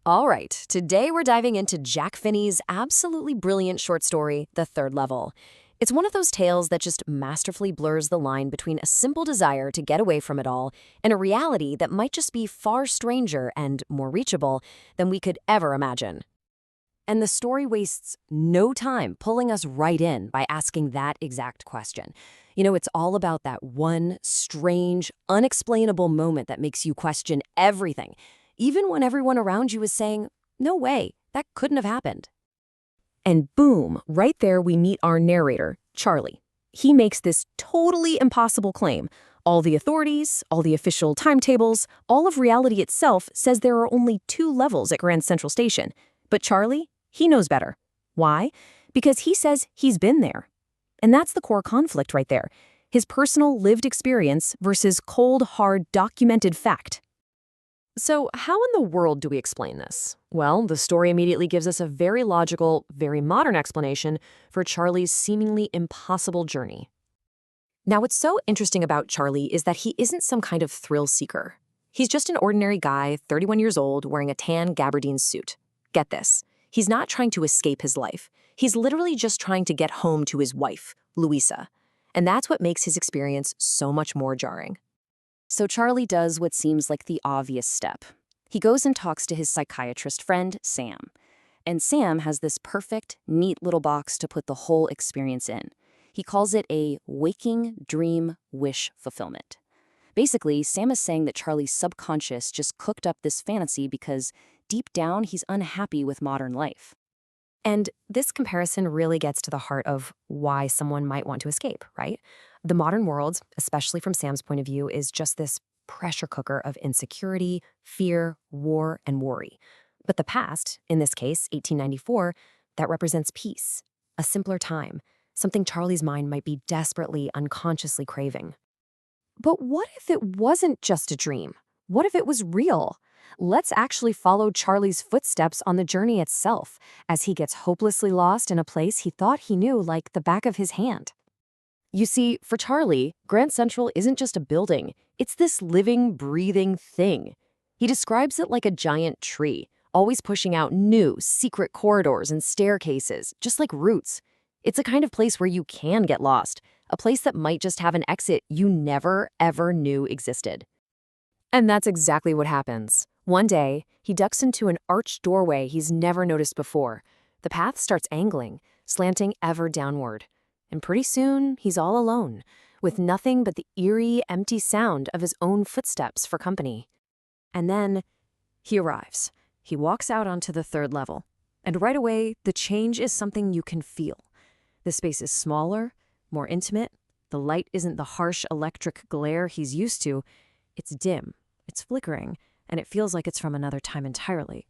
All right, today we're diving into Jack Finney's absolutely brilliant short story, The Third Level. It's one of those tales that just masterfully blurs the line between a simple desire to get away from it all and a reality that might just be far stranger and more reachable than we could ever imagine. And the story wastes no time pulling us right in by asking that exact question. It's all about that one strange, unexplainable moment that makes you question everything, even when everyone around you is saying, no way, that couldn't have happened. And boom, right there we meet our narrator, Charley. He makes this totally impossible claim. All the authorities, all the official timetables, all of reality itself says there are only 2 levels at Grand Central Station. But Charley, he knows better. Why? Because he says he's been there. And that's the core conflict right there. His personal lived experience versus cold, hard, documented fact. So how in the world do we explain this? Well, the story immediately gives us a very logical, very modern explanation for Charley's seemingly impossible journey. Now, what's so interesting about Charley is that he isn't some kind of thrill seeker. He's just an ordinary guy, 31 years old, wearing a tan gabardine suit. Get this. He's not trying to escape his life. He's literally just trying to get home to his wife, Louisa. And that's what makes his experience so much more jarring. So Charley does what seems like the obvious step. He goes and talks to his psychiatrist friend, Sam. And Sam has this perfect, neat little box to put the whole experience in. He calls it a waking dream wish fulfillment. Basically, Sam is saying that Charley's subconscious just cooked up this fantasy because deep down he's unhappy with modern life. And this comparison really gets to the heart of why someone might want to escape, right? The modern world, especially from Sam's point of view, is just this pressure cooker of insecurity, fear, war, and worry. But the past, in this case, 1894, that represents peace, a simpler time, something Charley's mind might be desperately, unconsciously craving. But what if it wasn't just a dream? What if it was real? Let's actually follow Charley's footsteps on the journey itself as he gets hopelessly lost in a place he thought he knew like the back of his hand. You see, for Charley, Grand Central isn't just a building. It's this living, breathing thing. He describes it like a giant tree, always pushing out new, secret corridors and staircases, just like roots. It's a kind of place where you can get lost, a place that might just have an exit you never, ever knew existed. And that's exactly what happens. One day, he ducks into an arched doorway he's never noticed before. The path starts angling, slanting ever downward. And pretty soon, he's all alone, with nothing but the eerie, empty sound of his own footsteps for company. And then, he arrives. He walks out onto the 3rd level. And right away, the change is something you can feel. The space is smaller, more intimate. The light isn't the harsh electric glare he's used to. It's dim, it's flickering, and it feels like it's from another time entirely.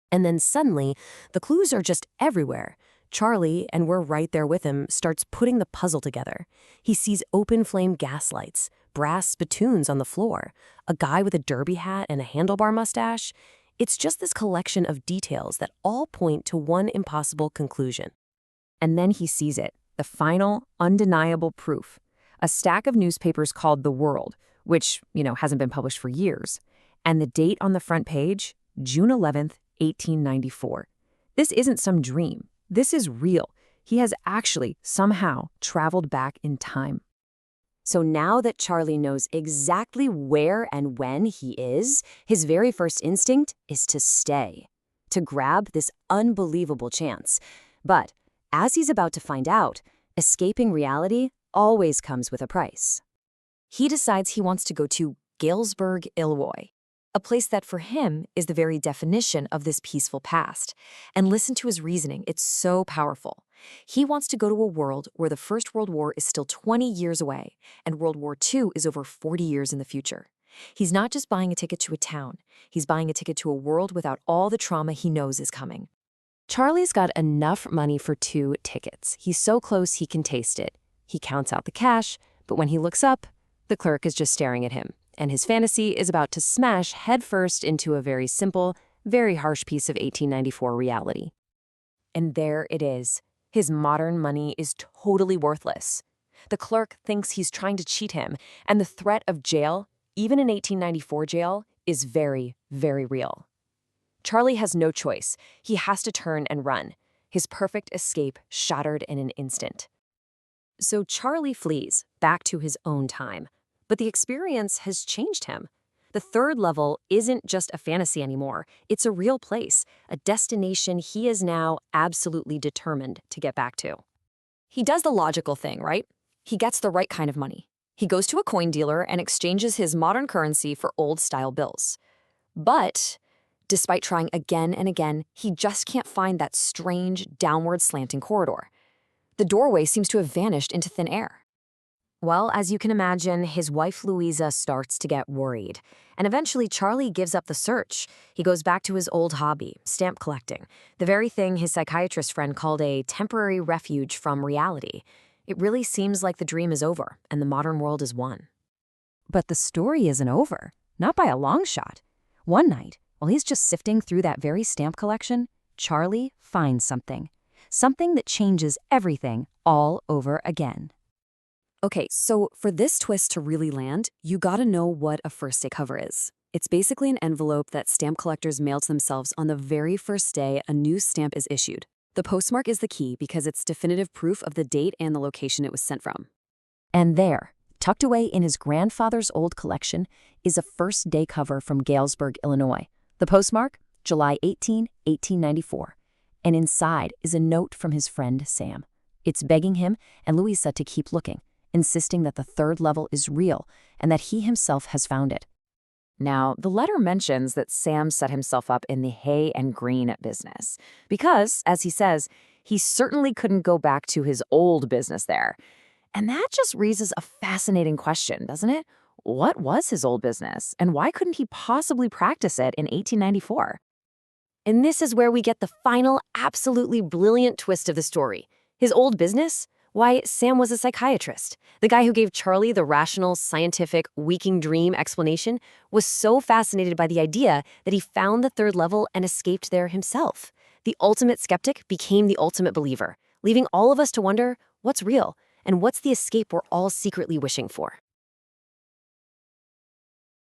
And then suddenly, the clues are just everywhere. Charley, and we're right there with him, starts putting the puzzle together. He sees open-flame gaslights, brass spittoons on the floor, a guy with a derby hat and a handlebar mustache. It's just this collection of details that all point to one impossible conclusion. And then he sees it, the final, undeniable proof. A stack of newspapers called The World, which, hasn't been published for years. And the date on the front page, June 11th, 1894. This isn't some dream. This is real. He has actually, somehow, traveled back in time. So now that Charley knows exactly where and when he is, his very first instinct is to stay, to grab this unbelievable chance. But as he's about to find out, escaping reality always comes with a price. He decides he wants to go to Galesburg, Illinois, a place that for him is the very definition of this peaceful past. And listen to his reasoning, it's so powerful. He wants to go to a world where the First World War is still 20 years away and World War II is over 40 years in the future. He's not just buying a ticket to a town, he's buying a ticket to a world without all the trauma he knows is coming. Charley's got enough money for 2 tickets. He's so close he can taste it. He counts out the cash, but when he looks up, the clerk is just staring at him. And his fantasy is about to smash headfirst into a very simple, very harsh piece of 1894 reality. And there it is. His modern money is totally worthless. The clerk thinks he's trying to cheat him, and the threat of jail, even in 1894 jail, is very, very real. Charley has no choice. He has to turn and run. His perfect escape shattered in an instant. So Charley flees back to his own time. But the experience has changed him. The third level isn't just a fantasy anymore. It's a real place, a destination he is now absolutely determined to get back to. He does the logical thing, right? He gets the right kind of money. He goes to a coin dealer and exchanges his modern currency for old-style bills. But despite trying again and again, he just can't find that strange, downward slanting corridor. The doorway seems to have vanished into thin air. Well, as you can imagine, his wife Louisa starts to get worried. And eventually, Charley gives up the search. He goes back to his old hobby, stamp collecting, the very thing his psychiatrist friend called a temporary refuge from reality. It really seems like the dream is over, and the modern world is won. But the story isn't over, not by a long shot. One night, while he's just sifting through that very stamp collection, Charley finds something. Something that changes everything all over again. Okay, so for this twist to really land, you gotta know what a first day cover is. It's basically an envelope that stamp collectors mail to themselves on the very first day a new stamp is issued. The postmark is the key because it's definitive proof of the date and the location it was sent from. And there, tucked away in his grandfather's old collection, is a first day cover from Galesburg, Illinois. The postmark, July 18, 1894. And inside is a note from his friend Sam. It's begging him and Louisa to keep looking, insisting that the third level is real and that he himself has found it. Now, the letter mentions that Sam set himself up in the hay and green business because, as he says, he certainly couldn't go back to his old business there. And that just raises a fascinating question, doesn't it? What was his old business, and why couldn't he possibly practice it in 1894? And this is where we get the final, absolutely brilliant twist of the story. His old business? Why, Sam was a psychiatrist. The guy who gave Charley the rational, scientific, waking dream explanation was so fascinated by the idea that he found the third level and escaped there himself. The ultimate skeptic became the ultimate believer, leaving all of us to wonder what's real and what's the escape we're all secretly wishing for.